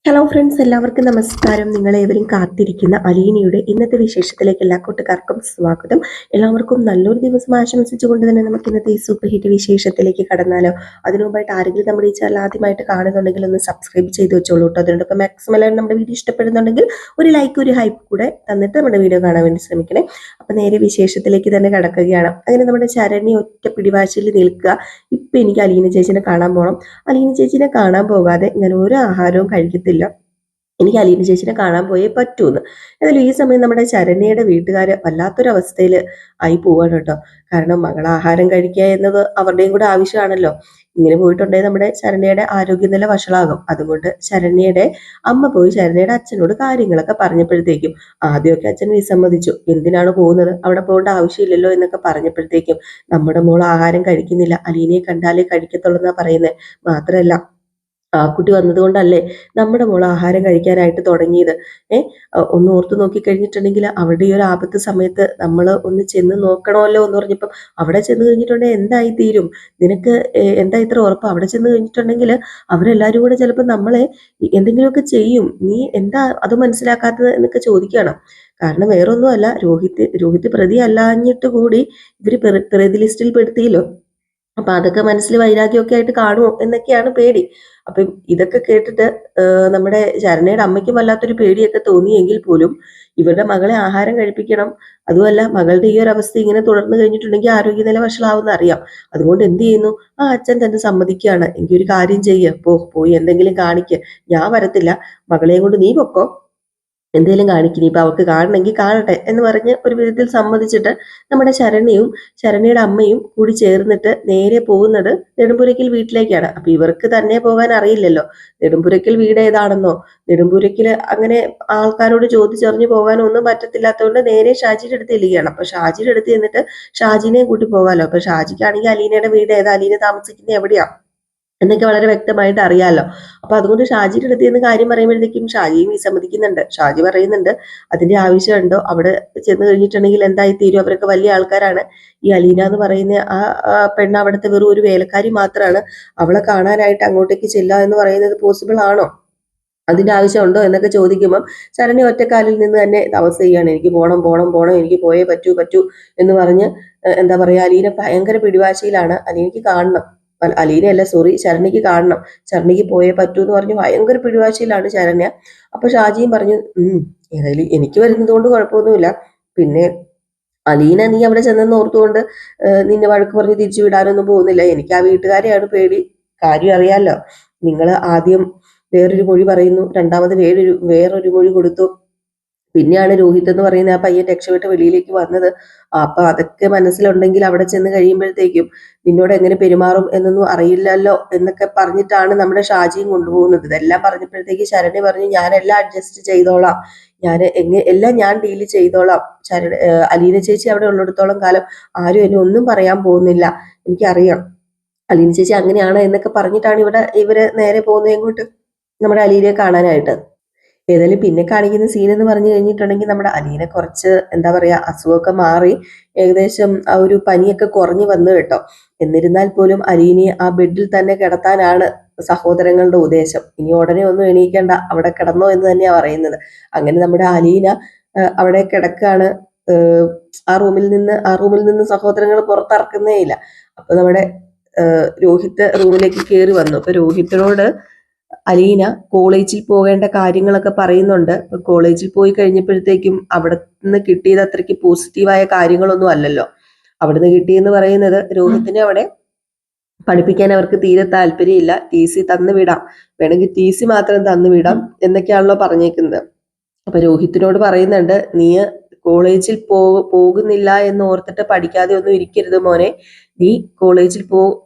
Hello friends, എല്ലാവർക്കും നമസ്കാരം. നിങ്ങളേവരും കാത്തിരിക്കുന്ന അലീനയുടെ ഇന്നത്തെ വിശേഷത്തിലേക്ക് എല്ലാ കൂട്ടുകാർക്കും സ്വാഗതം. എല്ലാവർക്കും നല്ലൊരു ദിവസം ആശംസിച്ചുകൊണ്ട് തന്നെ നമുക്ക് ഇന്നത്തെ ഈ സൂപ്പർ ഹിറ്റ് വിശേഷത്തിലേക്ക് കടന്നാലോ. അതിനു മുമ്പായിട്ട് ആരെങ്കിലും നമ്മുടെ ഈ ചാനൽ ആദ്യമായിട്ട് കാണുന്നുണ്ടെങ്കിൽ ഒന്ന് സബ്സ്ക്രൈബ് ചെയ്ത് വെച്ചോളൂ കേട്ടോ. അതിനോടൊപ്പം മാക്സിമം എല്ലാവരും നമ്മുടെ വീഡിയോ ഇഷ്ടപ്പെടുന്നുണ്ടെങ്കിൽ ഒരു ലൈക്ക് ഒരു ഹൈപ്പ് കൂടെ തന്നിട്ട് നമ്മുടെ വീഡിയോ കാണാൻ വേണ്ടി ശ്രമിക്കണേ. അപ്പം നേരെ വിശേഷത്തിലേക്ക് തന്നെ കടക്കുകയാണ്. അങ്ങനെ നമ്മുടെ ശരണ്യ ഒറ്റ പിടിവാശിയിൽ നിൽക്കുക. ഇപ്പം എനിക്ക് അലീന ചേച്ചിനെ കാണാൻ പോകണം. അലീന ചേച്ചിനെ കാണാൻ പോകാതെ ഞാൻ ഒരു ആഹാരവും കഴിക്കത്തില്ല. എനിക്ക് അലീന ചേച്ചിനെ കാണാൻ പോയേ പറ്റൂന്ന്. എന്നാലും ഈ സമയം നമ്മുടെ ശരണ്യയുടെ വീട്ടുകാർ വല്ലാത്തൊരവസ്ഥയിൽ ആയി പോവാണ് കേട്ടോ. കാരണം മകൾ ആഹാരം കഴിക്കുക എന്നത് അവരുടെയും കൂടെ ആവശ്യമാണല്ലോ. ഇങ്ങനെ പോയിട്ടുണ്ടെങ്കിൽ നമ്മുടെ ശരണ്യയുടെ ആരോഗ്യനില വഷളാകും. അതുകൊണ്ട് ശരണ്യയുടെ അമ്മ പോയി ശരണ്യയുടെ അച്ഛനോട് കാര്യങ്ങളൊക്കെ പറഞ്ഞപ്പോഴത്തേക്കും ആദ്യമൊക്കെ അച്ഛൻ വിസമ്മതിച്ചു. എന്തിനാണ് പോകുന്നത്, അവിടെ പോകേണ്ട ആവശ്യമില്ലല്ലോ എന്നൊക്കെ പറഞ്ഞപ്പോഴത്തേക്കും നമ്മുടെ മോൾ ആഹാരം കഴിക്കുന്നില്ല, അലീനയെ കണ്ടാലേ കഴിക്കത്തുള്ളൂ എന്നാ പറയുന്നത്. മാത്രമല്ല ആ കുട്ടി വന്നതുകൊണ്ടല്ലേ നമ്മുടെ മോൾ ആഹാരം കഴിക്കാനായിട്ട് തുടങ്ങിയത്. ഒന്ന് ഓർത്ത് നോക്കി കഴിഞ്ഞിട്ടുണ്ടെങ്കിൽ അവരുടെ ഈ ഒരു ആപത്ത് സമയത്ത് നമ്മൾ ഒന്ന് ചെന്ന് നോക്കണമല്ലോ എന്ന് പറഞ്ഞപ്പം അവിടെ ചെന്ന് കഴിഞ്ഞിട്ടുണ്ടെങ്കിൽ എന്തായി തീരും, നിനക്ക് എന്താ ഇത്ര ഉറപ്പ്? അവിടെ ചെന്ന് കഴിഞ്ഞിട്ടുണ്ടെങ്കിൽ അവരെല്ലാവരും കൂടെ ചിലപ്പോൾ നമ്മളെ എന്തെങ്കിലുമൊക്കെ ചെയ്യും. നീ എന്താ അത് മനസ്സിലാക്കാത്തത് എന്നൊക്കെ ചോദിക്കണം. കാരണം വേറൊന്നുമല്ല, രോഹിത് പ്രതി അല്ലാഞ്ഞിട്ട് കൂടി ഇവര് പ്രതി ലിസ്റ്റിൽ പെടുത്തിയല്ലോ. അപ്പൊ അതൊക്കെ മനസ്സിൽ വൈരാഗ്യമൊക്കെ ആയിട്ട് കാണുമോ എന്നൊക്കെയാണ് പേടി. അപ്പം ഇതൊക്കെ കേട്ടിട്ട് നമ്മുടെ ശരണയുടെ അമ്മയ്ക്കും വല്ലാത്തൊരു പേടിയൊക്കെ തോന്നിയെങ്കിൽ പോലും ഇവരുടെ മകളെ ആഹാരം കഴിപ്പിക്കണം. അതുമല്ല, മകളുടെ ഈ ഒരു അവസ്ഥ ഇങ്ങനെ തുടർന്നു കഴിഞ്ഞിട്ടുണ്ടെങ്കിൽ ആരോഗ്യനില വഷളാവുന്ന അറിയാം. അതുകൊണ്ട് എന്ത് ചെയ്യുന്നു, ആ അച്ഛൻ തന്നെ സമ്മതിക്കുകയാണ്. എങ്കിൽ ഒരു കാര്യം ചെയ്യ, പോയി എന്തെങ്കിലും കാണിക്ക്, ഞാൻ വരത്തില്ല, മകളെയും കൊണ്ട് നീ പൊക്കോ, എന്തെങ്കിലും കാണിക്കും, ഇപ്പൊ അവൾക്ക് കാണണമെങ്കിൽ കാണട്ടെ എന്ന് പറഞ്ഞ് ഒരു വിധത്തിൽ സമ്മതിച്ചിട്ട് നമ്മുടെ ശരണ്യയുടെ അമ്മയും കൂടി ചേർന്നിട്ട് നേരെ പോകുന്നത് നെടുമ്പുരയ്ക്കൽ വീട്ടിലേക്കാണ്. അപ്പൊ ഇവർക്ക് തന്നെ പോകാൻ അറിയില്ലല്ലോ നെടുമ്പുരയ്ക്കൽ വീട് ഏതാണെന്നോ. നെടുമ്പുരയ്ക്കല് അങ്ങനെ ആൾക്കാരോട് ചോദിച്ചറിഞ്ഞു പോകാനോ ഒന്നും പറ്റത്തില്ലാത്തതുകൊണ്ട് നേരെ ഷാജിയുടെ അടുത്ത് ചെല്ലുകയാണ്. അപ്പൊ ഷാജിയുടെ അടുത്ത് ചെന്നിട്ട് ഷാജിനെയും കൂട്ടി പോകാമല്ലോ. അപ്പൊ ഷാജിക്കാണെങ്കിൽ അലീനയുടെ വീട് ഏതാ, അലീന താമസിക്കുന്നത് എവിടെയാ എന്നൊക്കെ വളരെ വ്യക്തമായിട്ട് അറിയാലോ. അപ്പൊ അതുകൊണ്ട് ഷാജിയുടെ അടുത്ത് നിന്ന് കാര്യം പറയുമ്പോഴത്തേക്കും ഷാജിയും വിസമ്മതിക്കുന്നുണ്ട്. ഷാജി പറയുന്നുണ്ട് അതിന്റെ ആവശ്യമുണ്ടോ, അവിടെ ചെന്ന് കഴിഞ്ഞിട്ടുണ്ടെങ്കിൽ എന്തായി തീരും, അവരൊക്കെ വലിയ ആൾക്കാരാണ്. ഈ അലീന എന്ന് പറയുന്ന ആ പെണ്ണ് അവിടുത്തെ വെറും ഒരു വേലക്കാരി മാത്രമാണ്. അവളെ കാണാനായിട്ട് അങ്ങോട്ടേക്ക് ചെല്ലുക എന്ന് പറയുന്നത് പോസിബിൾ ആണോ, അതിന്റെ ആവശ്യമുണ്ടോ എന്നൊക്കെ ചോദിക്കുമ്പം ശരണ്യ ഒറ്റക്കാലിൽ നിന്ന് തന്നെ തപസ് ചെയ്യാണ്. എനിക്ക് പോണം, എനിക്ക് പോയേ പറ്റൂ എന്ന് പറഞ്ഞ് എന്താ പറയാ, അലീന ഭയങ്കര പിടിവാശിയിലാണ്. അലീനയ്ക്ക് കാണണം, അലീനയല്ല സോറി, ശരണ്യക്ക് കാണണം, ശരണ്യക്ക് പോയേ പറ്റൂ എന്ന് പറഞ്ഞ് ഭയങ്കര പിടിവാശിയിലാണ് ശരണ്യ. അപ്പൊ ഷാജിയും പറഞ്ഞു, ഏതായാലും എനിക്ക് വരുന്നത് കൊണ്ട് കുഴപ്പമൊന്നുമില്ല, പിന്നെ അലീന നീ അവിടെ ചെന്നെന്ന് ഓർത്തുകൊണ്ട് നിന്നെ വഴക്ക് പറഞ്ഞ് തിരിച്ചു വിടാനൊന്നും പോകുന്നില്ല. എനിക്ക് ആ വീട്ടുകാരെയാണ് പേടി. കാര്യം അറിയാലോ, നിങ്ങൾ ആദ്യം വേറൊരു മൊഴി പറയുന്നു, രണ്ടാമത് വേറൊരു മൊഴി കൊടുത്തു, പിന്നെയാണ് രോഹിത് എന്ന് പറയുന്ന ആ പയ്യൻ രക്ഷപ്പെട്ട് വെളിയിലേക്ക് വന്നത്. അപ്പൊ അതൊക്കെ മനസ്സിലുണ്ടെങ്കിൽ അവിടെ ചെന്ന് കഴിയുമ്പോഴത്തേക്കും നിന്നോട് എങ്ങനെ പെരുമാറും എന്നൊന്നും അറിയില്ലല്ലോ എന്നൊക്കെ പറഞ്ഞിട്ടാണ് നമ്മുടെ ഷാജിയും കൊണ്ടുപോകുന്നത്. ഇതെല്ലാം പറഞ്ഞപ്പോഴത്തേക്ക് ശരണ്യ പറഞ്ഞു, ഞാനെല്ലാം അഡ്ജസ്റ്റ് ചെയ്തോളാം, എല്ലാം ഞാൻ ഡീൽ ചെയ്തോളാം. അലീന ചേച്ചി അവിടെ ഉള്ളിടത്തോളം കാലം ആരും എന്നെ ഒന്നും പറയാൻ പോകുന്നില്ല, എനിക്കറിയാം. അലീന ചേച്ചി അങ്ങനെയാണ് എന്നൊക്കെ പറഞ്ഞിട്ടാണ് ഇവര് നേരെ പോകുന്നത് എങ്ങോട്ട്, നമ്മുടെ അലീനയെ കാണാനായിട്ട്. ഏതായാലും പിന്നെ കാണിക്കുന്ന സീൻ എന്ന് പറഞ്ഞു കഴിഞ്ഞിട്ടുണ്ടെങ്കിൽ നമ്മുടെ അലീന കുറച്ച് എന്താ പറയാ, അസുഖമൊക്കെ മാറി ഏകദേശം ആ ഒരു പനിയൊക്കെ കുറഞ്ഞു വന്നു കേട്ടോ. എന്നിരുന്നാൽ പോലും അലീനയെ ആ ബെഡിൽ തന്നെ കിടത്താനാണ് സഹോദരങ്ങളുടെ ഉദ്ദേശം. ഇനി ഉടനെ ഒന്നും എണീക്കേണ്ട, അവിടെ കിടന്നോ എന്ന് തന്നെയാ പറയുന്നത്. അങ്ങനെ നമ്മുടെ അലീന അവിടെ കിടക്കാണ്. ആ റൂമിൽ നിന്ന് സഹോദരങ്ങൾ പുറത്തിറക്കുന്നേ ഇല്ല. അപ്പൊ നമ്മുടെ രോഹിത് റൂമിലേക്ക് കയറി വന്നു. അപ്പൊ രോഹിത്തിനോട് അലീന കോളേജിൽ പോകേണ്ട കാര്യങ്ങളൊക്കെ പറയുന്നുണ്ട്. കോളേജിൽ പോയി കഴിഞ്ഞപ്പോഴത്തേക്കും അവിടെ നിന്ന് കിട്ടിയത് അത്രയ്ക്ക് പോസിറ്റീവായ കാര്യങ്ങളൊന്നും അല്ലല്ലോ. അവിടുന്ന് കിട്ടിയെന്ന് പറയുന്നത് രോഹിത്തിനെ അവിടെ പഠിപ്പിക്കാൻ അവർക്ക് തീരെ താല്പര്യമില്ല, ടി സി തന്നു വിടാം, വേണമെങ്കിൽ ടി സി മാത്രം തന്നു വിടാം എന്നൊക്കെയാണല്ലോ പറഞ്ഞേക്കുന്നത്. അപ്പൊ രോഹിത്തിനോട് പറയുന്നുണ്ട്, നീ കോളേജിൽ പോകുന്നില്ല എന്ന് ഓർത്തിട്ട് പഠിക്കാതെ ഒന്നും ഇരിക്കരുത് മോനെ, നീ കോളേജിൽ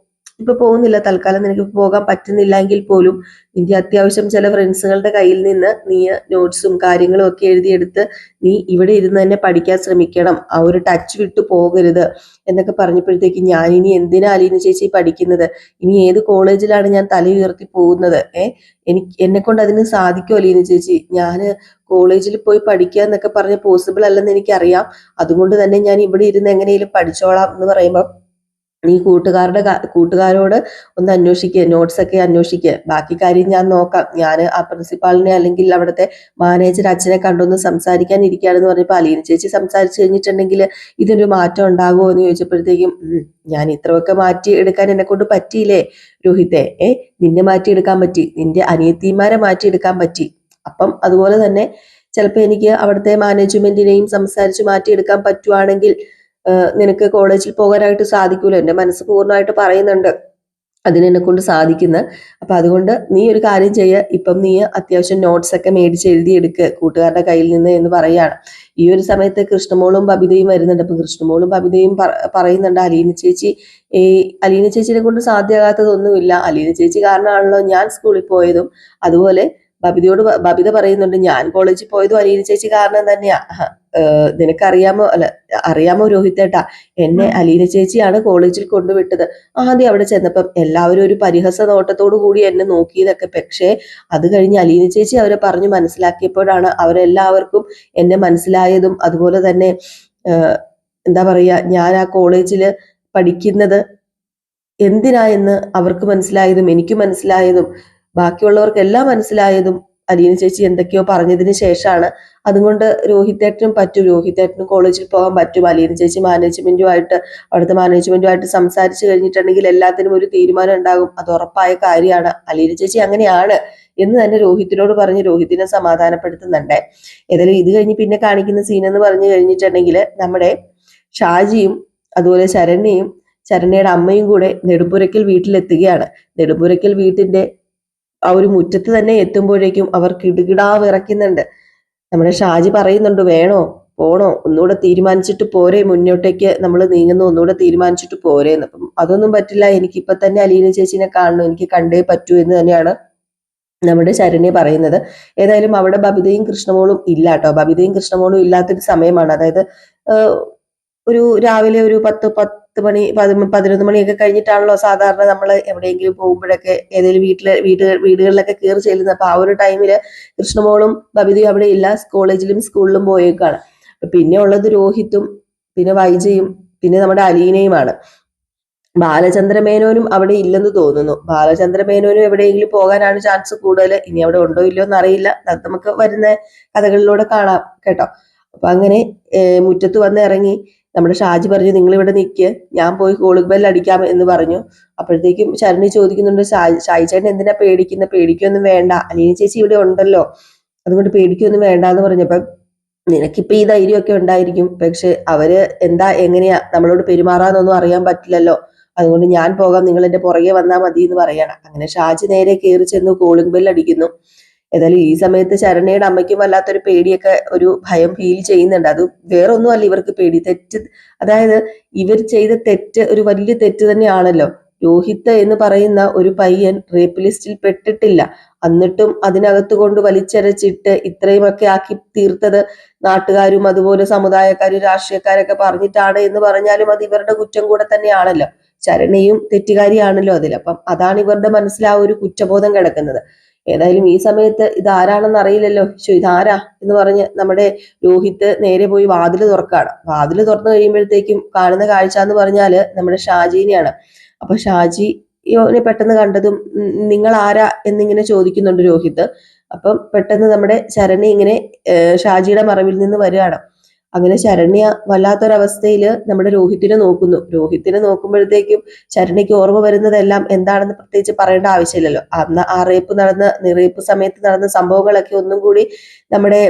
ഇപ്പൊ പോകുന്നില്ല, തൽക്കാലം നിനക്ക് പോകാൻ പറ്റുന്നില്ല എങ്കിൽ പോലും നിന്റെ അത്യാവശ്യം ചില ഫ്രണ്ട്സുകളുടെ കയ്യിൽ നിന്ന് നീ നോട്ട്സും കാര്യങ്ങളും ഒക്കെ എഴുതിയെടുത്ത് നീ ഇവിടെ ഇരുന്ന് തന്നെ പഠിക്കാൻ ശ്രമിക്കണം, ആ ഒരു ടച്ച് വിട്ടു പോകരുത് എന്നൊക്കെ പറഞ്ഞപ്പോഴത്തേക്ക് ഞാൻ ഇനി എന്തിനാ അലീന ചേച്ചി പഠിക്കുന്നത്, ഇനി ഏത് കോളേജിലാണ് ഞാൻ തല ഉയർത്തി പോകുന്നത്, എന്നെ കൊണ്ട് അതിന് സാധിക്കുമോ അലീന ചേച്ചി, ഞാൻ കോളേജിൽ പോയി പഠിക്കുക എന്നൊക്കെ പറഞ്ഞ പോസിബിൾ അല്ലെന്ന് എനിക്കറിയാം, അതുകൊണ്ട് തന്നെ ഞാൻ ഇവിടെ ഇരുന്ന് എങ്ങനെയും പഠിച്ചോളാം എന്ന് പറയുമ്പോൾ നീ കൂട്ടുകാരോട് ഒന്ന് അന്വേഷിക്കുക, നോട്ട്സ് ഒക്കെ അന്വേഷിക്കുക, ബാക്കി കാര്യം ഞാൻ നോക്കാം. ഞാൻ ആ പ്രിൻസിപ്പാളിനെ അല്ലെങ്കിൽ അവിടുത്തെ മാനേജർ അച്ഛനെ കണ്ടൊന്ന് സംസാരിക്കാൻ ഇരിക്കുകയാണെന്ന് പറഞ്ഞപ്പോൾ അലീന ചേച്ചി സംസാരിച്ചു കഴിഞ്ഞിട്ടുണ്ടെങ്കിൽ ഇതിനൊരു മാറ്റം ഉണ്ടാകുമോ എന്ന് ചോദിച്ചപ്പോഴത്തേക്കും ഞാൻ ഇത്രയൊക്കെ മാറ്റി എടുക്കാൻ എന്നെ കൊണ്ട് പറ്റിയില്ലേ രോഹിത്തെ, നിന്നെ മാറ്റിയെടുക്കാൻ പറ്റി, നിന്റെ അനിയത്തിമാരെ മാറ്റിയെടുക്കാൻ പറ്റി. അപ്പം അതുപോലെ തന്നെ ചിലപ്പോൾ എനിക്ക് അവിടുത്തെ മാനേജ്മെന്റിനെയും സംസാരിച്ച് മാറ്റിയെടുക്കാൻ പറ്റുവാണെങ്കിൽ നിനക്ക് കോളേജിൽ പോകാനായിട്ട് സാധിക്കൂലോ. എൻ്റെ മനസ്സ് പൂർണ്ണമായിട്ട് പറയുന്നുണ്ട് അതിനെന്നെ കൊണ്ട് സാധിക്കുന്ന. അപ്പൊ അതുകൊണ്ട് നീ ഒരു കാര്യം ചെയ്യുക, ഇപ്പം നീ അത്യാവശ്യം നോട്ട്സ് ഒക്കെ മേടിച്ച് എഴുതിയെടുക്കുക കൂട്ടുകാരുടെ കയ്യിൽ നിന്ന് എന്ന് പറയാണ്. ഈ ഒരു സമയത്ത് കൃഷ്ണമോളും ബബിതയും വരുന്നുണ്ട്. അപ്പൊ കൃഷ്ണമോളും ബബിതയും പറയുന്നുണ്ട് അലീന ചേച്ചിനെ കൊണ്ട് സാധ്യമാകാത്തതൊന്നുമില്ല, അലീന ചേച്ചി കാരണമാണല്ലോ ഞാൻ സ്കൂളിൽ പോയതും. അതുപോലെ ബബിത പറയുന്നുണ്ട് ഞാൻ കോളേജിൽ പോയതും അലീന ചേച്ചി കാരണം തന്നെയാ. അറിയാമോ രോഹിത്തേട്ടാ, എന്നെ അലീന ചേച്ചിയാണ് കോളേജിൽ കൊണ്ടുവിട്ടത്. ആദ്യം അവിടെ ചെന്നപ്പം എല്ലാവരും ഒരു പരിഹസ നോട്ടത്തോടു കൂടി എന്നെ നോക്കിയതൊക്കെ. പക്ഷേ അത് കഴിഞ്ഞ് അലീന ചേച്ചി അവരെ പറഞ്ഞു മനസ്സിലാക്കിയപ്പോഴാണ് അവരെല്ലാവർക്കും എന്നെ മനസ്സിലായതും അതുപോലെ തന്നെ എന്താ പറയാ, ഞാൻ ആ കോളേജില് പഠിക്കുന്നത് എന്തിനാ എന്ന് അവർക്ക് മനസ്സിലായതും എനിക്ക് മനസ്സിലായതും ബാക്കിയുള്ളവർക്കെല്ലാം മനസ്സിലായതും അലീന ചേച്ചി എന്തൊക്കെയോ പറഞ്ഞതിന് ശേഷമാണ്. അതുകൊണ്ട് രോഹിത്തേട്ടനും കോളേജിൽ പോകാൻ പറ്റും. അലീന ചേച്ചി അവിടുത്തെ മാനേജ്മെന്റുമായിട്ട് സംസാരിച്ചു കഴിഞ്ഞിട്ടുണ്ടെങ്കിൽ എല്ലാത്തിനും ഒരു തീരുമാനം ഉണ്ടാകും, അത് ഉറപ്പായ കാര്യമാണ്. അലീന ചേച്ചി അങ്ങനെയാണ് എന്ന് തന്നെ രോഹിത്തിനോട് പറഞ്ഞ് രോഹിത്തിനെ സമാധാനപ്പെടുത്തുന്നുണ്ട്. ഏതായാലും ഇത് കഴിഞ്ഞ് പിന്നെ കാണിക്കുന്ന സീൻ എന്ന് പറഞ്ഞു കഴിഞ്ഞിട്ടുണ്ടെങ്കിൽ നമ്മുടെ ഷാജിയും അതുപോലെ ശരണ്യയുടെ അമ്മയും കൂടെ നെടുമ്പുരയ്ക്കൽ വീട്ടിലെത്തുകയാണ്. നെടുമ്പുരയ്ക്കൽ വീട്ടിന്റെ ആ ഒരു മുറ്റത്ത് തന്നെ എത്തുമ്പോഴേക്കും അവർ കിടുകിടാ വിറയ്ക്കുന്നുണ്ട്. നമ്മുടെ ഷാജി പറയുന്നുണ്ട് വേണോ പോണോ ഒന്നുകൂടെ തീരുമാനിച്ചിട്ട് പോരെ, മുന്നോട്ടേക്ക് നമ്മൾ നീങ്ങുന്നു, ഒന്നുകൂടെ തീരുമാനിച്ചിട്ട് പോരേന്ന്. അപ്പം അതൊന്നും പറ്റില്ല, എനിക്കിപ്പൊ തന്നെ അലീന ചേച്ചിനെ കാണണം, എനിക്ക് കണ്ടേ പറ്റൂ എന്ന് തന്നെയാണ് നമ്മുടെ ശരണ്യ പറയുന്നത്. ഏതായാലും അവിടെ ബബിതയും കൃഷ്ണമോളും ഇല്ല കേട്ടോ. ബബിതയും കൃഷ്ണമോളും ഇല്ലാത്തൊരു സമയമാണ്. അതായത് ഒരു രാവിലെ ഒരു 10 മണി 11 മണിയൊക്കെ കഴിഞ്ഞിട്ടാണല്ലോ സാധാരണ നമ്മൾ എവിടെയെങ്കിലും പോകുമ്പോഴൊക്കെ ഏതെങ്കിലും വീടുകളിലൊക്കെ കയറി ചെല്ലുന്നത്. അപ്പൊ ആ ഒരു ടൈമില് കൃഷ്ണമോളും ബബിതയും അവിടെ ഇല്ല, കോളേജിലും സ്കൂളിലും പോയേക്കാണ്. പിന്നെ ഉള്ളത് രോഹിത്തും പിന്നെ വൈജയും പിന്നെ നമ്മുടെ അലീനയുമാണ്. ബാലചന്ദ്രമേനോനും അവിടെ ഇല്ലെന്ന് തോന്നുന്നു. ബാലചന്ദ്രമേനോനും എവിടെയെങ്കിലും പോകാനാണ് ചാൻസ് കൂടുതൽ. ഇനി അവിടെ ഉണ്ടോ ഇല്ലയോ എന്നറിയില്ല, അത് നമുക്ക് വരുന്ന കഥകളിലൂടെ കാണാം കേട്ടോ. അപ്പൊ അങ്ങനെ മുറ്റത്ത് വന്ന് ഇറങ്ങി നമ്മുടെ ഷാജി പറഞ്ഞു നിങ്ങൾ ഇവിടെ നിൽക്കുക, ഞാൻ പോയി കോളിംഗ് ബെൽ അടിക്കാം എന്ന് പറഞ്ഞു. അപ്പോഴത്തേക്കും ശരണി ചോദിക്കുന്നുണ്ട് ഷാജി ചേട്ടൻ എന്തിനാ പേടിക്കൊന്നും വേണ്ട, അലീന ചേച്ചി ഇവിടെ ഉണ്ടല്ലോ, അതുകൊണ്ട് പേടിക്കൊന്നും വേണ്ട എന്ന് പറഞ്ഞപ്പം നിനക്കിപ്പോ ഈ ധൈര്യമൊക്കെ ഉണ്ടായിരിക്കും, പക്ഷെ അവര് എങ്ങനെയാ നമ്മളോട് പെരുമാറാന്നൊന്നും അറിയാൻ പറ്റില്ലല്ലോ, അതുകൊണ്ട് ഞാൻ പോകാം, നിങ്ങൾ എന്റെ പുറകെ വന്നാൽ മതി എന്ന് പറയണം. അങ്ങനെ ഷാജി നേരെ കയറി ചെന്ന് കോളിംഗ് ബെൽ അടിക്കുന്നു. ഏതായാലും ഈ സമയത്ത് ശരണ്യയുടെ അമ്മയ്ക്കും വല്ലാത്തൊരു പേടിയൊക്കെ, ഒരു ഭയം ഫീൽ ചെയ്യുന്നുണ്ട്. അത് വേറെ ഒന്നുമല്ല, ഇവർക്ക് പേടി അതായത് ഇവർ ചെയ്ത തെറ്റ് ഒരു വലിയ തെറ്റ് തന്നെയാണല്ലോ. രോഹിത് എന്ന് പറയുന്ന ഒരു പയ്യൻ റേപ്പ് ലിസ്റ്റിൽ പെട്ടിട്ടില്ല, എന്നിട്ടും അതിനകത്ത് കൊണ്ട് വലിച്ചരച്ചിട്ട് ഇത്രയുമൊക്കെ ആക്കി തീർത്തത് നാട്ടുകാരും അതുപോലെ സമുദായക്കാരും രാഷ്ട്രീയക്കാരൊക്കെ പറഞ്ഞിട്ടാണ് എന്ന് പറഞ്ഞാലും അത് ഇവരുടെ കുറ്റം കൂടെ തന്നെയാണല്ലോ. ശരണയും തെറ്റുകാരിയാണല്ലോ അതിൽ. അപ്പം അതാണ് ഇവരുടെ മനസ്സിൽ ആ ഒരു കുറ്റബോധം കിടക്കുന്നത്. ഏതായാലും ഈ സമയത്ത് ഇതാരാണെന്ന് അറിയില്ലല്ലോ, ഇതാരാ എന്ന് പറഞ്ഞ് നമ്മുടെ രോഹിത് നേരെ പോയി വാതില് തുറക്കാണ്. വാതില് തുറന്നു കഴിയുമ്പോഴത്തേക്കും കാണുന്ന കാഴ്ച എന്ന് പറഞ്ഞാല് നമ്മുടെ ഷാജീനെയാണ്. അപ്പൊ ഷാജിനെ പെട്ടെന്ന് കണ്ടതും നിങ്ങൾ ആരാ എന്നിങ്ങനെ ചോദിക്കുന്നുണ്ട് രോഹിത്. അപ്പം പെട്ടെന്ന് നമ്മുടെ ശരണി ഇങ്ങനെ ഷാജിയുടെ മറവിൽ നിന്ന് വരികയാണ്. അങ്ങനെ ശരണ്യ വല്ലാത്തൊരവസ്ഥയില് നമ്മുടെ രോഹിത്തിനെ നോക്കുമ്പോഴത്തേക്കും ശരണ്യക്ക് ഓർമ്മ വരുന്നതെല്ലാം എന്താണെന്ന് പ്രത്യേകിച്ച് പറയേണ്ട ആവശ്യമില്ലല്ലോ. അന്ന് ആ റേപ്പ് സമയത്ത് നടന്ന സംഭവങ്ങളൊക്കെ ഒന്നും കൂടി നമ്മുടെ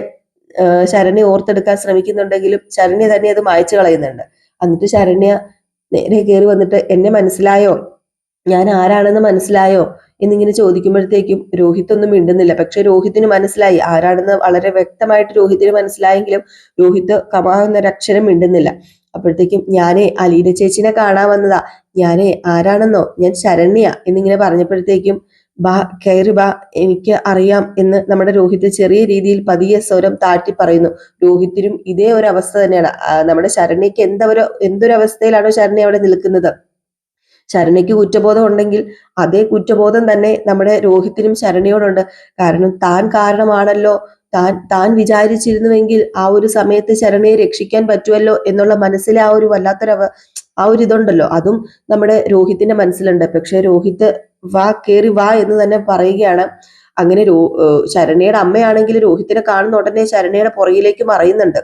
ശരണ്യ ഓർത്തെടുക്കാൻ ശ്രമിക്കുന്നുണ്ടെങ്കിലും ശരണ്യ തന്നെ അത് മായ്ച്ചു കളയുന്നുണ്ട്. എന്നിട്ട് ശരണ്യ നേരെ കയറി വന്നിട്ട് എന്നെ മനസ്സിലായോ, ഞാൻ ആരാണെന്ന് മനസ്സിലായോ എന്നിങ്ങനെ ചോദിക്കുമ്പോഴത്തേക്കും രോഹിത് ഒന്നും മിണ്ടുന്നില്ല. പക്ഷെ രോഹിത്തിന് മനസ്സിലായി ആരാണെന്ന്, വളരെ വ്യക്തമായിട്ട് രോഹിത്തിന് മനസ്സിലായെങ്കിലും രോഹിത് കമാന്നൊരക്ഷരം മിണ്ടുന്നില്ല. അപ്പോഴത്തേക്കും ഞാനേ അലീന ചേച്ചിനെ കാണാൻ വന്നതാ, ഞാനേ ആരാണെന്നോ, ഞാൻ ശരണ്യ എന്നിങ്ങനെ പറഞ്ഞപ്പോഴത്തേക്കും കയറി ബാ, എനിക്ക് അറിയാം എന്ന് നമ്മുടെ രോഹിത് ചെറിയ രീതിയിൽ പതിയെ സ്വരം താഴ്ത്തി പറയുന്നു. രോഹിത്തിനും ഇതേ ഒരു അവസ്ഥ തന്നെയാണ്. നമ്മുടെ ശരണ്യക്ക് എന്തൊരു അവസ്ഥയിലാണോ ശരണ്യ അവിടെ നിൽക്കുന്നത്, ശരണ്യക്ക് കുറ്റബോധം ഉണ്ടെങ്കിൽ അതേ കുറ്റബോധം തന്നെ നമ്മുടെ രോഹിത്തിനും ശരണ്യയോടുണ്ട്. കാരണം താൻ കാരണമാണല്ലോ, താൻ വിചാരിച്ചിരുന്നുവെങ്കിൽ ആ ഒരു സമയത്ത് ശരണ്യയെ രക്ഷിക്കാൻ പറ്റുമല്ലോ എന്നുള്ള മനസ്സിലെ ആ ഒരു ആ ഒരു ഇതുണ്ടല്ലോ, അതും നമ്മുടെ രോഹിത്തിന്റെ മനസ്സിലുണ്ട്. പക്ഷെ രോഹിത് കേറി വാ എന്ന് തന്നെ പറയുകയാണ്. അങ്ങനെ ശരണ്യയുടെ അമ്മയാണെങ്കിൽ രോഹിത്തിനെ കാണുന്ന ഉടനെ ശരണ്യയുടെ പുറകിലേക്ക് മറയുന്നുണ്ട്.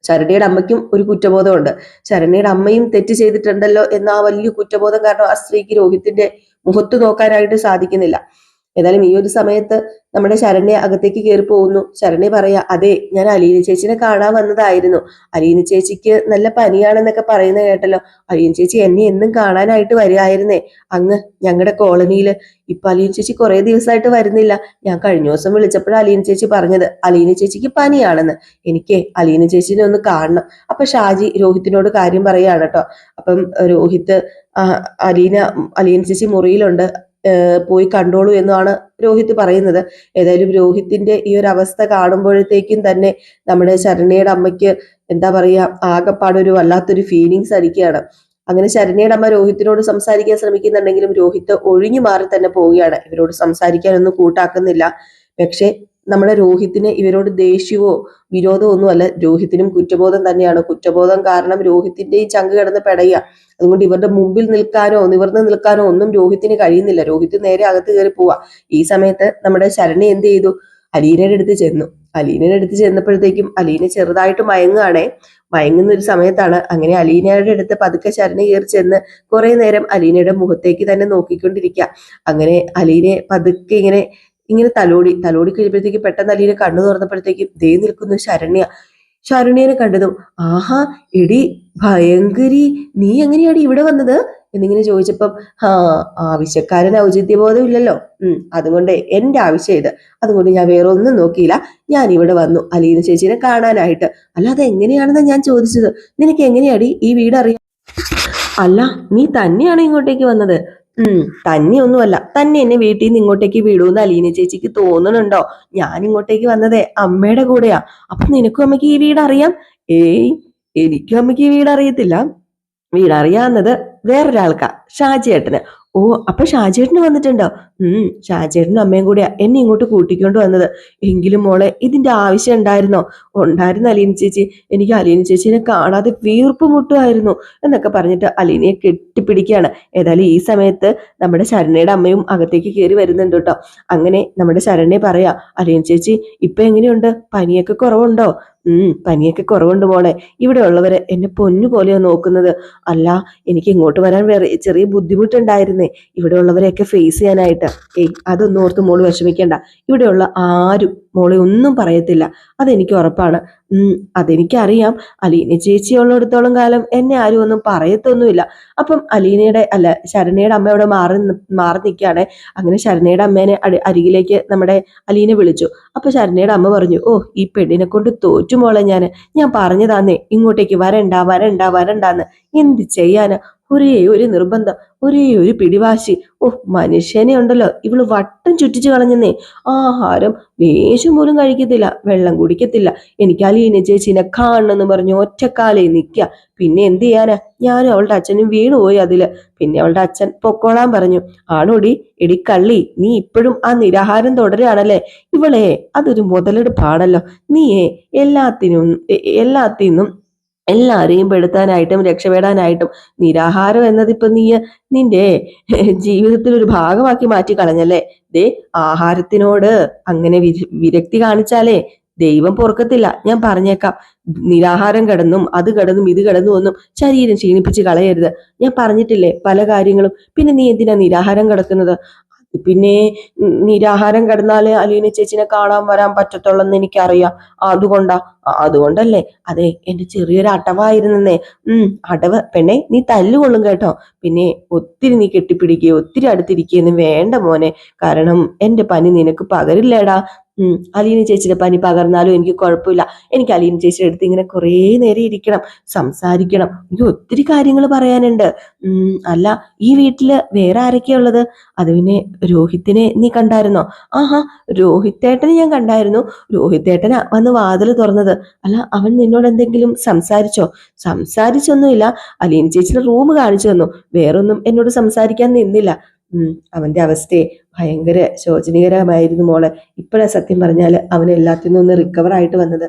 ശരണ്യയുടെ അമ്മയ്ക്കും ഒരു കുറ്റബോധമുണ്ട്. ശരണ്യയുടെ അമ്മയും തെറ്റ് ചെയ്തിട്ടുണ്ടല്ലോ എന്ന ആ വലിയ കുറ്റബോധം കാരണം ആ സ്ത്രീക്ക് രോഹിത്തിന്റെ മുഖത്ത് നോക്കാനായിട്ട് സാധിക്കുന്നില്ല. ഏതായാലും ഈ ഒരു സമയത്ത് നമ്മുടെ ശരണ്യ അകത്തേക്ക് കയറി പോകുന്നു. ശരണ്യ പറയാ, അതെ, ഞാൻ അലീന ചേച്ചിനെ കാണാൻ വന്നതായിരുന്നു. അലീന ചേച്ചിക്ക് നല്ല പനിയാണെന്നൊക്കെ പറയുന്നത് കേട്ടല്ലോ. അലീന ചേച്ചി എന്നെ എന്നും കാണാനായിട്ട് വരികയായിരുന്നേ അങ്ങ് ഞങ്ങളുടെ കോളനിയില്. ഇപ്പൊ അലീന ചേച്ചി കുറെ ദിവസമായിട്ട് വരുന്നില്ല. ഞാൻ കഴിഞ്ഞ ദിവസം വിളിച്ചപ്പോഴാണ് അലീന ചേച്ചി പറഞ്ഞത് അലീന ചേച്ചിക്ക് പനിയാണെന്ന്. എനിക്ക് അലീന ചേച്ചിനെ ഒന്ന് കാണണം. അപ്പൊ ഷാജി രോഹിത്തിനോട് കാര്യം പറയാണ് കേട്ടോ. അപ്പം രോഹിത്ത് അലീന ചേച്ചി മുറിയിലുണ്ട്, പോയി കണ്ടോളൂ എന്നാണ് രോഹിത് പറയുന്നത്. ഏതായാലും രോഹിത്തിന്റെ ഈ ഒരു അവസ്ഥ കാണുമ്പോഴത്തേക്കും തന്നെ നമ്മുടെ ശരണ്യയുടെ അമ്മയ്ക്ക് എന്താ പറയാ, ആകെപ്പാടൊരു വല്ലാത്തൊരു ഫീലിങ്സ് അടിക്കുകയാണ്. അങ്ങനെ ശരണ്യയുടെ അമ്മ രോഹിത്തിനോട് സംസാരിക്കാൻ ശ്രമിക്കുന്നുണ്ടെങ്കിലും രോഹിത് ഒഴിഞ്ഞു മാറി തന്നെ പോവുകയാണ്. ഇവരോട് സംസാരിക്കാനൊന്നും കൂട്ടാക്കുന്നില്ല. പക്ഷെ നമ്മുടെ രോഹിത്തിന് ഇവരോട് ദേഷ്യമോ വിരോധമോ ഒന്നുമല്ല. രോഹിത്തിനും കുറ്റബോധം തന്നെയാണ്. കുറ്റബോധം കാരണം രോഹിത്തിന്റെ ഈ ചങ്ക് കിടന്ന് പെടയുക. അതുകൊണ്ട് ഇവരുടെ മുമ്പിൽ നിൽക്കാനോ നിവർന്ന് നിൽക്കാനോ ഒന്നും രോഹിത്തിന് കഴിയുന്നില്ല. രോഹിത് നേരെ അകത്ത് കയറി പോവാ. ഈ സമയത്ത് നമ്മുടെ ശരണ്യ എന്ത് ചെയ്തു, അലീനയുടെ അടുത്ത് ചെന്നു. അലീനയുടെ അടുത്ത് ചെന്നപ്പോഴത്തേക്കും അലീന ചെറുതായിട്ട് മയങ്ങുന്ന ഒരു സമയത്താണ്. അങ്ങനെ അലീനയുടെ അടുത്ത് പതുക്കെ ശരണ്യ കയറി ചെന്ന് കുറെ നേരം അലീനയുടെ മുഖത്തേക്ക് തന്നെ നോക്കിക്കൊണ്ടിരിക്കുക. അങ്ങനെ അലീനെ പതുക്കെ ഇങ്ങനെ തലോടി കഴിയുമ്പോഴത്തേക്ക് പെട്ടെന്ന് അലീന കണ്ണു തുറന്നപ്പോഴത്തേക്കും ദേ നിൽക്കുന്നു ശരണ്യനെ കണ്ടതും, ആഹാ എടി ഭയങ്കരി, നീ എങ്ങനെയാടി ഇവിടെ വന്നത് എന്നിങ്ങനെ ചോദിച്ചപ്പം, ആവശ്യക്കാരന് ഔചിത്യബോധം ഇല്ലല്ലോ, അതുകൊണ്ട് എന്റെ ആവശ്യം ഇത്, അതുകൊണ്ട് ഞാൻ വേറെ ഒന്നും നോക്കിയില്ല, ഞാൻ ഇവിടെ വന്നു അലീന ചേച്ചിനെ കാണാനായിട്ട്. അല്ല അതെങ്ങനെയാണെന്നാ ഞാൻ ചോദിച്ചത്. നിനക്ക് എങ്ങനെയാടി ഈ വീട് അറിയാം? അല്ല നീ തന്നെയാണ് ഇങ്ങോട്ടേക്ക് വന്നത്? തന്നെയൊന്നുമല്ല, തന്നെ എന്നെ വീട്ടിൽ നിന്ന് ഇങ്ങോട്ടേക്ക് വിടൂന്ന് അലീന ചേച്ചിക്ക് തോന്നുന്നുണ്ടോ? ഞാൻ ഇങ്ങോട്ടേക്ക് വന്നതേ അമ്മയുടെ കൂടെയാ. അപ്പൊ നിനക്കും അമ്മയ്ക്ക് ഈ വീട് അറിയാം? ഏയ്, എനിക്കും അമ്മയ്ക്ക് ഈ വീട് അറിയത്തില്ല. വീടറിയാവുന്നത് വേറൊരാൾക്കാ, ഷാജിയേട്ടന്. ഓ, അപ്പൊ ഷാജിയേട്ടന് വന്നിട്ടുണ്ടോ? ഷാജിയേട്ടനും അമ്മയും കൂടെയാ എന്നെ ഇങ്ങോട്ട് കൂട്ടിക്കൊണ്ട് വന്നത്. എങ്കിലും മോളെ ഇതിന്റെ ആവശ്യം ഉണ്ടായിരുന്നോ? ഉണ്ടായിരുന്നു അലീന ചേച്ചി, എനിക്ക് അലീന ചേച്ചിനെ കാണാതെ വീർപ്പ് മുട്ടുമായിരുന്നു എന്നൊക്കെ പറഞ്ഞിട്ട് അലീനയെ കെട്ടിപ്പിടിക്കുകയാണ്. ഏതായാലും ഈ സമയത്ത് നമ്മുടെ ശരണ്യയുടെ അമ്മയും അകത്തേക്ക് കയറി വരുന്നുണ്ട് കേട്ടോ. അങ്ങനെ നമ്മുടെ ശരണ്യ പറയാ, അലീന ചേച്ചി ഇപ്പൊ എങ്ങനെയുണ്ട്? പനിയൊക്കെ കുറവുണ്ടോ? പനിയൊക്കെ കുറവുണ്ട് മോളെ. ഇവിടെ ഉള്ളവരെ എന്നെ പൊന്നു പോലെയാ നോക്കുന്നത്. അല്ല, എനിക്ക് ഇങ്ങോട്ട് വരാൻ വേറെ ചെറിയ ബുദ്ധിമുട്ടുണ്ടായിരുന്നേ ഇവിടെ ഉള്ളവരെയൊക്കെ ഫേസ് ചെയ്യാനായിട്ട്. അതൊന്നും ഓർത്ത് മോള് വിഷമിക്കേണ്ട. ഇവിടെയുള്ള ആരും മോളെ ഒന്നും പറയത്തില്ല, അതെനിക്ക് ഉറപ്പാണ്. അതെനിക്കറിയാം. അലീന ചേച്ചി ഉള്ളിടത്തോളം കാലം എന്നെ ആരും ഒന്നും പറയത്തൊന്നുമില്ല. അപ്പം ശരണ്യയുടെ അമ്മ അവിടെ മാറി നിൽക്കുകയാണ്. അങ്ങനെ ശരണ്യയുടെ അമ്മേനെ അരികിലേക്ക് നമ്മുടെ അലീന വിളിച്ചു. അപ്പൊ ശരണ്യയുടെ അമ്മ പറഞ്ഞു, ഓ, ഈ പെണ്ണിനെ കൊണ്ട് തോറ്റുമോളെ, ഞാൻ പറഞ്ഞതാന്നേ ഇങ്ങോട്ടേക്ക് വരണ്ടാന്ന്. എന്ത് ചെയ്യാന്, ഒരേ ഒരു നിർബന്ധം, ഒരേ ഒരു പിടിവാശി. ഓ, മനുഷ്യനെ ഉണ്ടല്ലോ ഇവള് വട്ടം ചുറ്റിച്ചു കളഞ്ഞെന്നേ. ആഹാരം ലേശം പോലും കഴിക്കത്തില്ല, വെള്ളം കുടിക്കത്തില്ല. എനിക്ക് അലീന ചേച്ചിനെ കാണണമെന്ന് പറഞ്ഞു ഒറ്റക്കാലേ നിൽക്കുക. പിന്നെ എന്ത് ചെയ്യാനാ, ഞാനും അവളുടെ അച്ഛനും വീണുപോയി അതില്. പിന്നെ അവളുടെ അച്ഛൻ പൊക്കോളാൻ പറഞ്ഞു. ആണോടി എടി കള്ളി, നീ ഇപ്പോഴും ആ നിരാഹാരം തുടരുകയാണല്ലേ? ഇവളെ അതൊരു മുതലെടുപ്പാണല്ലോ. നീയേ എല്ലാത്തിനും എല്ലാരെയും പെടുത്താനായിട്ടും രക്ഷപ്പെടാനായിട്ടും നിരാഹാരം എന്നതിപ്പോ നീ നിന്റെ ജീവിതത്തിൽ ഒരു ഭാഗമാക്കി മാറ്റി കളഞ്ഞല്ലേ. ദേ, ആഹാരത്തിനോട് അങ്ങനെ വിരക്തി കാണിച്ചാലേ ദൈവം പൊറുക്കത്തില്ല, ഞാൻ പറഞ്ഞേക്കാം. നിരാഹാരം കിടന്നും ഇത് കിടന്നും ഒന്നും ശരീരം ക്ഷീണിപ്പിച്ച് കളയരുത്. ഞാൻ പറഞ്ഞിട്ടില്ലേ പല കാര്യങ്ങളും. പിന്നെ നീ എന്തിനാ നിരാഹാരം കിടക്കുന്നത്? പിന്നെ നിരാഹാരം കിടന്നാല് അലീന ചേച്ചിനെ കാണാൻ വരാൻ പറ്റത്തുള്ളെന്ന് എനിക്കറിയാം. അതുകൊണ്ടല്ലേ. അതെ, എന്റെ ചെറിയൊരു അടവായിരുന്നേ. അടവ് പെണ്ണെ, നീ തല്ലുകൊള്ളും കേട്ടോ. പിന്നെ ഒത്തിരി നീ കെട്ടിപ്പിടിക്കുകയോ ഒത്തിരി അടുത്തിരിക്കുകയൊന്നും വേണ്ട മോനെ. കാരണം എന്റെ പനി നിനക്ക് പകരില്ലേടാ. അലീന ചേച്ചിയുടെ പനി പകർന്നാലും എനിക്ക് കുഴപ്പമില്ല. എനിക്ക് അലീന ചേച്ചിയുടെ അടുത്ത് ഇങ്ങനെ കുറേ നേരം ഇരിക്കണം, സംസാരിക്കണം. എനിക്ക് ഒത്തിരി കാര്യങ്ങൾ പറയാനുണ്ട്. അല്ല, ഈ വീട്ടില് വേറെ ആരൊക്കെയാ ഉള്ളത്? അത് പിന്നെ രോഹിത്തിനെ നീ കണ്ടായിരുന്നോ? ആഹാ, രോഹിത്തേട്ടനെ ഞാൻ കണ്ടായിരുന്നു. രോഹിത്തേട്ടനാ വന്ന് വാതിൽ തുറന്നത്. അല്ല, അവൻ നിന്നോട് എന്തെങ്കിലും സംസാരിച്ചോ? സംസാരിച്ചൊന്നുമില്ല. അലീന ചേച്ചിയുടെ റൂം കാണിച്ചു തന്നു, വേറൊന്നും എന്നോട് സംസാരിക്കാൻ നിന്നില്ല. അവന്റെ അവസ്ഥയെ ഭയങ്കര ശോചനീയകരമായിരുന്നു മോളെ. ഇപ്പോഴാ സത്യം പറഞ്ഞാല് അവന് എല്ലാത്തിൽ നിന്നും റിക്കവർ ആയിട്ട് വന്നത്.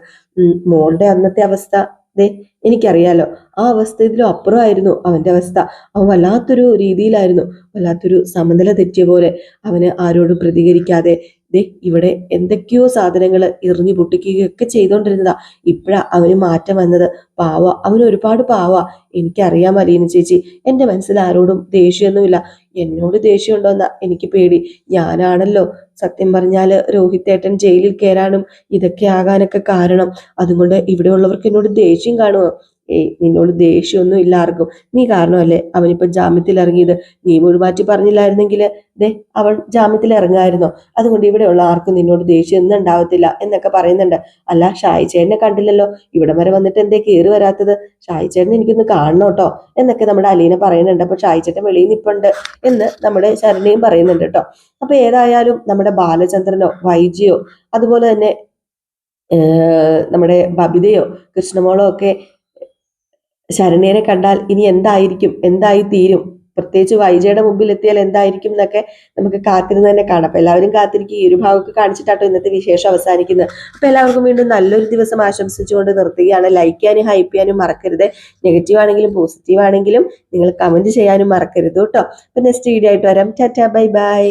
മോളുടെ അന്നത്തെ അവസ്ഥ ദേ എനിക്കറിയാലോ, ആ അവസ്ഥ ഇതിലും അപ്പുറമായിരുന്നു അവന്റെ അവസ്ഥ. അവൻ വല്ലാത്തൊരു രീതിയിലായിരുന്നു, വല്ലാത്തൊരു സമനില തെറ്റിയ പോലെ അവന് ആരോടും പ്രതികരിക്കാതെ ദേ ഇവിടെ എന്തൊക്കെയോ സാധനങ്ങൾ എറിഞ്ഞു പൊട്ടിക്കുകയൊക്കെ ചെയ്തോണ്ടിരുന്നതാ. ഇപ്പഴാ അവന് മാറ്റം വന്നത്. പാവ, അവന് ഒരുപാട് പാവ. എനിക്കറിയാം അലീന ചേച്ചി, എന്റെ മനസ്സിൽ ആരോടും ദേഷ്യമൊന്നുമില്ല. എന്നോട് ദേഷ്യമുണ്ടോന്നാ എനിക്ക് പേടി. ഞാനാണല്ലോ സത്യം പറഞ്ഞാല് രോഹിത്തേട്ടൻ ജയിലിൽ കയറാനും ഇതൊക്കെ ആകാനൊക്കെ കാരണം. അതുകൊണ്ട് ഇവിടെ ഉള്ളവർക്ക് എന്നോട് ദേഷ്യം കാണുമോ? ഏയ്, നിന്നോട് ദേഷ്യമൊന്നും ഇല്ല ആർക്കും. നീ കാരണമല്ലേ അവനിപ്പോ ജാമ്യത്തിൽ ഇറങ്ങിയത്. നീ മുഴുമാറ്റി പറഞ്ഞില്ലായിരുന്നെങ്കിൽ ദേ അവൻ ജാമ്യത്തിൽ ഇറങ്ങായിരുന്നോ? അതുകൊണ്ട് ഇവിടെയുള്ള ആർക്കും നിന്നോട് ദേഷ്യം ഒന്നും ഉണ്ടാവത്തില്ല എന്നൊക്കെ പറയുന്നുണ്ട്. അല്ല, ഷായി ചേട്ടനെ കണ്ടില്ലല്ലോ, ഇവിടെ വരെ വന്നിട്ട് എന്തേ കയറി വരാത്തത്? ഷായി ചേട്ടനെ എനിക്കൊന്ന് കാണണം കേട്ടോ എന്നൊക്കെ നമ്മുടെ അലീന പറയുന്നുണ്ട്. അപ്പൊ ഷായി ചേട്ടൻ വെളിയിൽ നിൽപ്പുണ്ട് എന്ന് നമ്മുടെ ശരണ്യയും പറയുന്നുണ്ട് കേട്ടോ. അപ്പൊ ഏതായാലും നമ്മുടെ ബാലചന്ദ്രനോ വൈജിയോ അതുപോലെ തന്നെ നമ്മുടെ ബബിതയോ കൃഷ്ണമോളോ ഒക്കെ ശരണ്യനെ കണ്ടാൽ ഇനി എന്തായി തീരും, പ്രത്യേകിച്ച് വൈജയുടെ മുമ്പിൽ എത്തിയാൽ എന്തായിരിക്കും എന്നൊക്കെ നമുക്ക് കാത്തിരുന്ന് തന്നെ കാണാം. അപ്പൊ എല്ലാവരും കാത്തിരിക്കും. ഈ ഒരു ഭാഗമൊക്കെ കാണിച്ചിട്ടാട്ടോ ഇന്നത്തെ വിശേഷം അവസാനിക്കുന്നത്. അപ്പൊ എല്ലാവർക്കും വീണ്ടും നല്ലൊരു ദിവസം ആശംസിച്ചുകൊണ്ട് നിർത്തുകയാണ്. ലൈക്ക് ചെയ്യാനും ഹൈപ്പ് ചെയ്യാനും മറക്കരുത്. നെഗറ്റീവ് ആണെങ്കിലും പോസിറ്റീവ് ആണെങ്കിലും നിങ്ങൾ കമന്റ് ചെയ്യാനും മറക്കരുത് കേട്ടോ. അപ്പൊ നെക്സ്റ്റ് വീഡിയോ ആയിട്ട് വരാം. Tata, bye bye.